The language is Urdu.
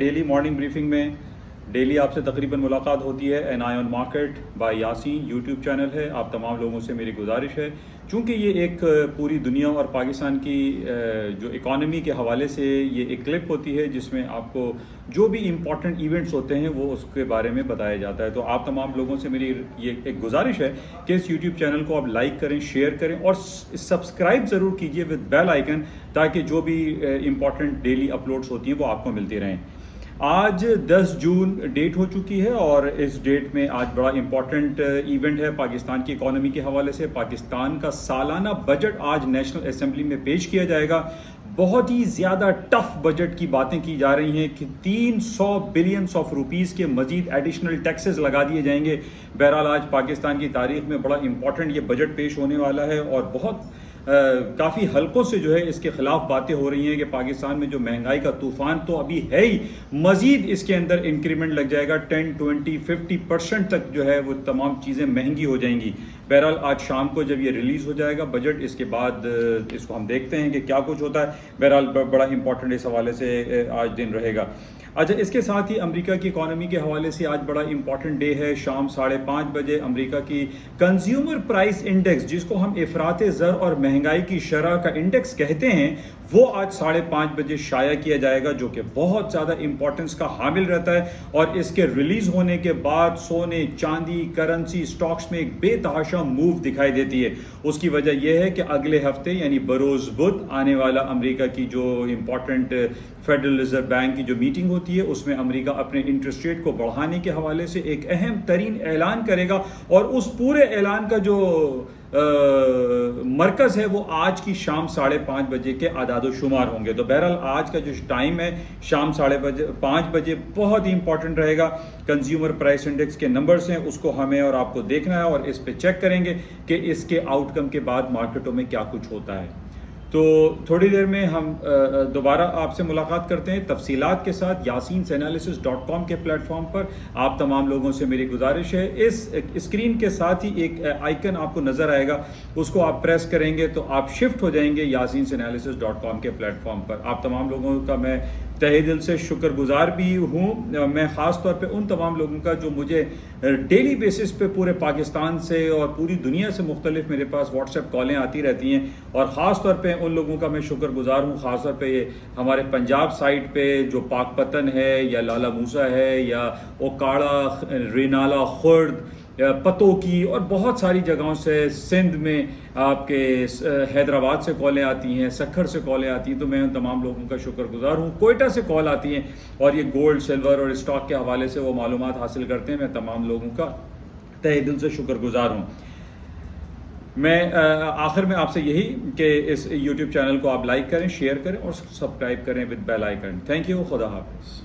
ڈیلی مارننگ بریفنگ میں۔ ڈیلی آپ سے تقریباً ملاقات ہوتی ہے N I on market by Yasin YouTube channel ہے۔ آپ تمام لوگوں سے میری گزارش ہے، چونکہ یہ ایک پوری دنیا اور پاکستان کی جو اکانومی کے حوالے سے یہ ایک کلپ ہوتی ہے جس میں آپ کو جو بھی امپورٹنٹ ایونٹس ہوتے ہیں وہ اس کے بارے میں بتایا جاتا ہے۔ تو آپ تمام لوگوں سے میری یہ ایک گزارش ہے کہ اس یوٹیوب چینل کو آپ لائک کریں، شیئر کریں اور سبسکرائب ضرور کیجئے ود بیل آئیکن، تاکہ جو بھی امپورٹنٹ ڈیلی اپلوڈز ہوتی ہیں وہ آپ کو ملتی رہیں۔ آج 10 جون ڈیٹ ہو چکی ہے اور اس ڈیٹ میں آج بڑا امپورٹنٹ ایونٹ ہے پاکستان کی اکانومی کے حوالے سے۔ پاکستان کا سالانہ بجٹ آج نیشنل اسمبلی میں پیش کیا جائے گا۔ بہت ہی زیادہ ٹف بجٹ کی باتیں کی جا رہی ہیں کہ 300 بلین آف روپیز کے مزید ایڈیشنل ٹیکسز لگا دیے جائیں گے۔ بہرحال آج پاکستان کی تاریخ میں بڑا امپورٹنٹ یہ بجٹ پیش ہونے والا ہے اور بہت کافی حلقوں سے جو ہے اس کے خلاف باتیں ہو رہی ہیں کہ پاکستان میں جو مہنگائی کا طوفان تو ابھی ہے ہی، مزید اس کے اندر انکریمنٹ لگ جائے گا، 10 20 50% تک جو ہے وہ تمام چیزیں مہنگی ہو جائیں گی۔ بہرحال آج شام کو جب یہ ریلیز ہو جائے گا بجٹ، اس کے بعد اس کو ہم دیکھتے ہیں کہ کیا کچھ ہوتا ہے۔ بہرحال بڑا امپورٹنٹ اس حوالے سے آج دن رہے گا۔ اچھا، اس کے ساتھ ہی امریکہ کی اکانومی کے حوالے سے آج بڑا امپورٹنٹ ڈے ہے۔ شام 5:30 بجے امریکہ کی کنزیومر پرائس انڈیکس، جس کو ہم افراط زر اور مہنگائی کی شرح کا انڈیکس کہتے ہیں، وہ آج 5:30 بجے شائع کیا جائے گا، جو کہ بہت زیادہ امپورٹنس کا حامل رہتا ہے اور اس کے ریلیز ہونے کے بعد سونے، چاندی، کرنسی، سٹاکس میں ایک بے تحاشا موو دکھائی دیتی ہے۔ اس کی وجہ یہ ہے کہ اگلے ہفتے یعنی بروز بدھ آنے والا امریکہ کی جو امپورٹنٹ فیڈرل ریزرو بینک کی جو میٹنگ ہوتی ہے، اس میں امریکہ اپنے انٹرسٹ ریٹ کو بڑھانے کے حوالے سے ایک اہم ترین اعلان کرے گا اور اس پورے اعلان کا جو مرکز ہے وہ آج کی شام 5:30 بجے کے اعداد و شمار ہوں گے۔ تو بہرحال آج کا جو ٹائم ہے شام 5:30 بجے بہت ہی امپورٹنٹ رہے گا۔ کنزیومر پرائس انڈیکس کے نمبرز ہیں، اس کو ہمیں اور آپ کو دیکھنا ہے اور اس پہ چیک کریں گے کہ اس کے آؤٹ کم کے بعد مارکیٹوں میں کیا کچھ ہوتا ہے۔ تو تھوڑی دیر میں ہم دوبارہ آپ سے ملاقات کرتے ہیں تفصیلات کے ساتھ yasinanalysis.com کے پلیٹ فارم پر۔ آپ تمام لوگوں سے میری گزارش ہے، اس اسکرین کے ساتھ ہی ایک آئیکن آپ کو نظر آئے گا، اس کو آپ پریس کریں گے تو آپ شفٹ ہو جائیں گے yasinanalysis.com کے پلیٹ فارم پر۔ آپ تمام لوگوں کا میں تہہ دل سے شکر گزار بھی ہوں۔ میں خاص طور پہ ان تمام لوگوں کا جو مجھے ڈیلی بیسس پہ پورے پاکستان سے اور پوری دنیا سے مختلف میرے پاس واٹس ایپ کالیں آتی رہتی ہیں، اور خاص طور پہ ان لوگوں کا میں شکر گزار ہوں، خاص طور پہ ہمارے پنجاب سائٹ پہ جو پاک پتن ہے یا لالا موسیٰ ہے یا اوکاڑا، رینالہ، خرد، پتو کی اور بہت ساری جگہوں سے، سندھ میں آپ کے حیدرآباد سے کالیں آتی ہیں، سکھر سے کالیں آتی ہیں، تو میں ان تمام لوگوں کا شکر گزار ہوں۔ کوئٹہ سے کال آتی ہیں اور یہ گولڈ، سلور اور اسٹاک کے حوالے سے وہ معلومات حاصل کرتے ہیں۔ میں تمام لوگوں کا تہہ دل سے شکر گزار ہوں۔ میں آخر میں آپ سے یہی کہ اس یوٹیوب چینل کو آپ لائک کریں، شیئر کریں اور سبسکرائب کریں with bell icon. Thank you, خدا حافظ۔